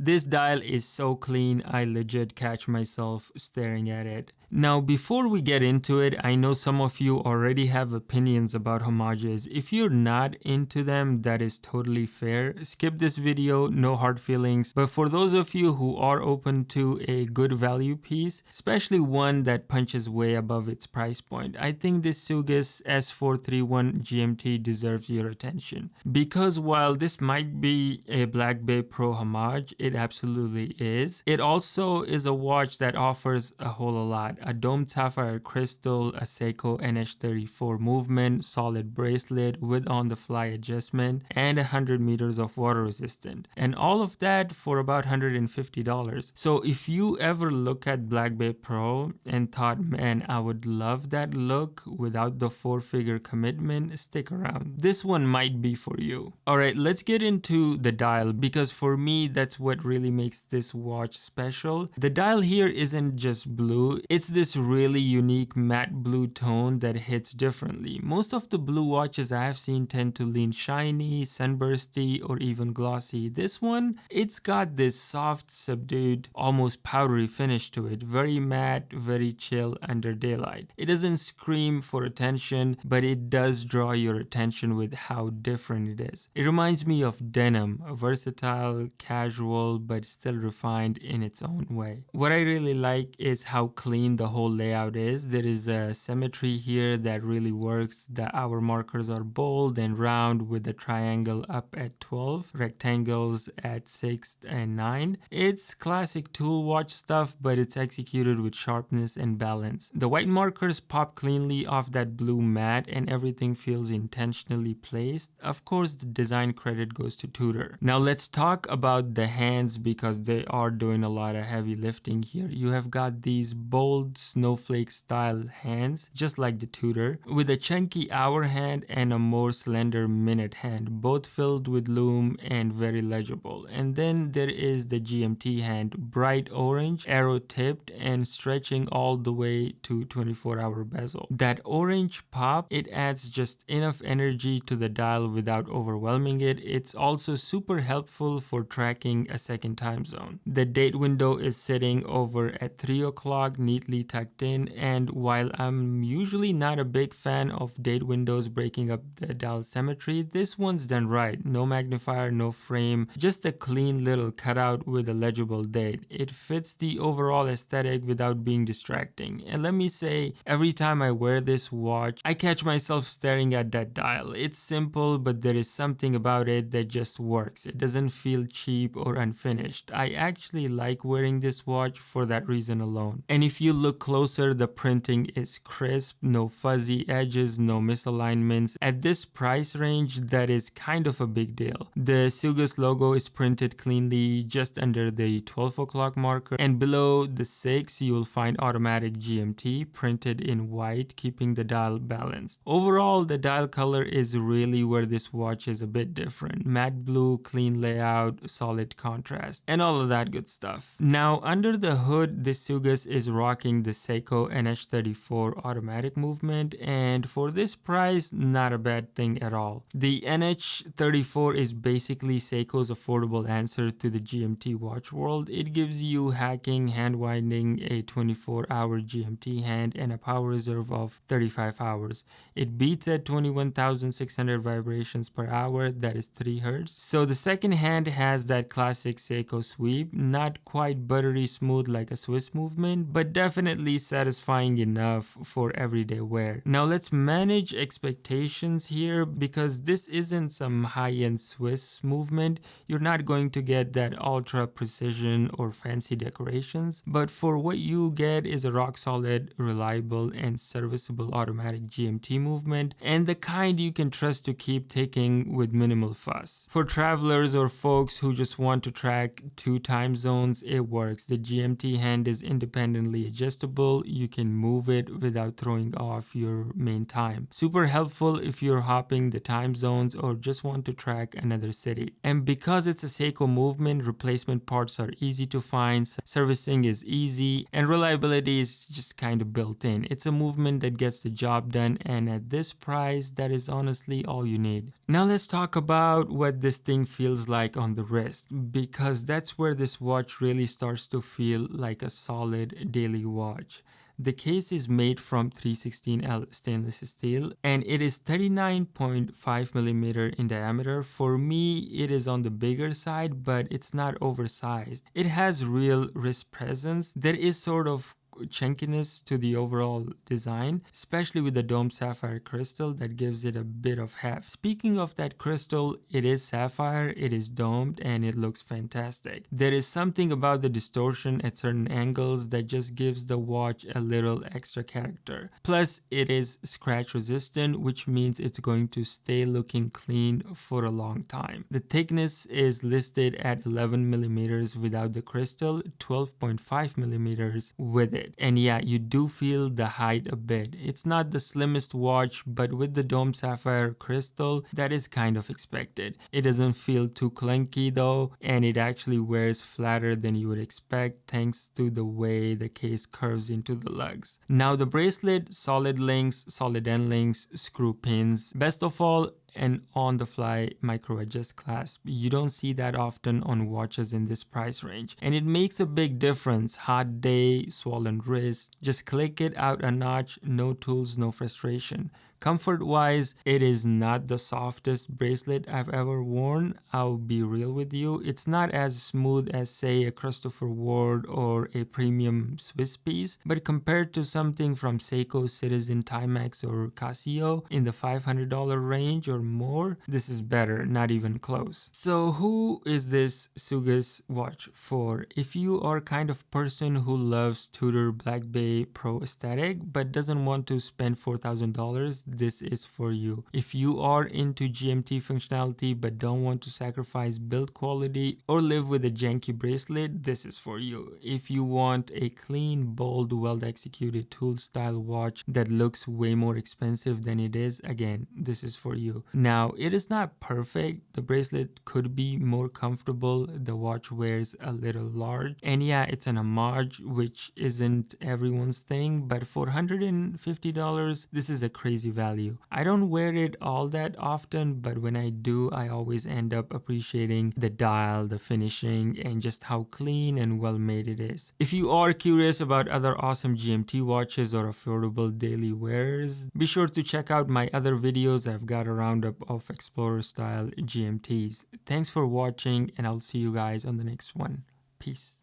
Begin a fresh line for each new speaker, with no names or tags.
This dial is so clean, I legit catch myself staring at it. Now, before we get into it, I know some of you already have opinions about Homages. If you're not into them, that is totally fair. Skip this video, no hard feelings. But for those of you who are open to a good value piece, especially one that punches way above its price point, I think this Sugess S431 GMT deserves your attention. Because while this might be a Black Bay Pro homage, it absolutely is. It also is a watch that offers a whole lot. A domed sapphire crystal, a Seiko NH34 movement, solid bracelet with on-the-fly adjustment, and 100 meters of water resistant. And all of that for about $150. So if you ever look at Black Bay Pro and thought, man, I would love that look without the 4-figure commitment, stick around. This one might be for you. Alright, let's get into the dial, because for me, that's what really makes this watch special. The dial here isn't just blue, it's this really unique matte blue tone that hits differently. Most of the blue watches I have seen tend to lean shiny, sunbursty, or even glossy. This one, it's got this soft, subdued, almost powdery finish to it. Very matte, very chill under daylight. It doesn't scream for attention, but it does draw your attention with how different it is. It reminds me of denim, versatile, casual, but still refined in its own way. What I really like is how clean the whole layout is. There is a symmetry here that really works. The hour markers are bold and round with the triangle up at 12, rectangles at 6 and 9. It's classic tool watch stuff, but it's executed with sharpness and balance. The white markers pop cleanly off that blue matte and everything feels intentionally placed. Of course, the design credit goes to Tudor. Now let's talk about the hands, because they are doing a lot of heavy lifting here. You have got these bold snowflake style hands, just like the Tudor, with a chunky hour hand and a more slender minute hand, both filled with lume and very legible. And then there is the GMT hand, bright orange, arrow tipped and stretching all the way to 24-hour bezel. That orange pop, it adds just enough energy to the dial without overwhelming it. It's also super helpful for tracking a second time zone. The date window is sitting over at 3 o'clock, neatly tucked in, and while I'm usually not a big fan of date windows breaking up the dial symmetry, this one's done right. No magnifier, no frame, just a clean little cutout with a legible date. It fits the overall aesthetic without being distracting. And let me say, every time I wear this watch, I catch myself staring at that dial. It's simple, but there is something about it that just works. It doesn't feel cheap or unfinished. I actually like wearing this watch for that reason alone. And if you look closer, the printing is crisp, no fuzzy edges, no misalignments. At this price range, that is kind of a big deal. The Sugess logo is printed cleanly just under the 12 o'clock marker, and below the 6 you will find automatic GMT printed in white, keeping the dial balanced. Overall, the dial color is really where this watch is a bit different. Matte blue, clean layout, solid contrast, and all of that good stuff. Now, under the hood, this Sugess is rocking the Seiko NH34 automatic movement, and for this price, not a bad thing at all. The NH34 is basically Seiko's affordable answer to the GMT watch world. It gives you hacking, hand winding, a 24-hour GMT hand, and a power reserve of 35 hours. It beats at 21,600 vibrations per hour, that is 3 Hz. So the second hand has that classic Seiko sweep, not quite buttery smooth like a Swiss movement, but definitely satisfying enough for everyday wear. Now let's manage expectations here, because this isn't some high-end Swiss movement. You're not going to get that ultra precision or fancy decorations, but for what you get is a rock solid, reliable, and serviceable automatic GMT movement, and the kind you can trust to keep ticking with minimal fuss. For travelers or folks who just want to track 2 time zones, it works. The GMT hand is independently adjustable adjustable, you can move it without throwing off your main time. Super helpful if you're hopping the time zones or just want to track another city. And because it's a Seiko movement, replacement parts are easy to find, servicing is easy, and reliability is just kind of built in. It's a movement that gets the job done, and at this price, that is honestly all you need. Now let's talk about what this thing feels like on the wrist, because that's where this watch really starts to feel like a solid daily watch. The case is made from 316L stainless steel and it is 39.5mm in diameter. For me, it is on the bigger side, but it's not oversized. It has real wrist presence. There is sort of chunkiness to the overall design, especially with the dome sapphire crystal that gives it a bit of heft. Speaking of that crystal, it is sapphire, it is domed, and it looks fantastic. There is something about the distortion at certain angles that just gives the watch a little extra character. Plus, it is scratch resistant, which means it's going to stay looking clean for a long time. The thickness is listed at 11mm without the crystal, 12.5mm with it. And yeah, you do feel the height a bit. It's not the slimmest watch, but with the dome sapphire crystal, that is kind of expected. It doesn't feel too clunky though, and it actually wears flatter than you would expect thanks to the way the case curves into the lugs. Now the bracelet, solid links, solid end links, screw pins. Best of all, an on-the-fly micro-adjust clasp. You don't see that often on watches in this price range, and it makes a big difference. Hot day, swollen wrist, just click it out a notch, no tools, no frustration. Comfort-wise, it is not the softest bracelet I've ever worn. I'll be real with you. It's not as smooth as, say, a Christopher Ward or a premium Swiss piece, but compared to something from Seiko, Citizen, Timex, or Casio in the $500 range or more, this is better, not even close. So who is this Sugess watch for? If you are kind of person who loves Tudor Black Bay Pro aesthetic but doesn't want to spend $4,000, this is for you. If you are into GMT functionality but don't want to sacrifice build quality or live with a janky bracelet, this is for you. If you want a clean, bold, well executed tool style watch that looks way more expensive than it is, again, this is for you. Now, it is not perfect. The bracelet could be more comfortable. The watch wears a little large, and yeah, it's an Homage, which isn't everyone's thing, but for $150, this is a crazy value. I don't wear it all that often, but when I do, I always end up appreciating the dial, the finishing, and just how clean and well made it is. If you are curious about other awesome GMT watches or affordable daily wears, be sure to check out my other videos. I've got a roundup of Explorer style GMTs. Thanks for watching, and I'll see you guys on the next one. Peace.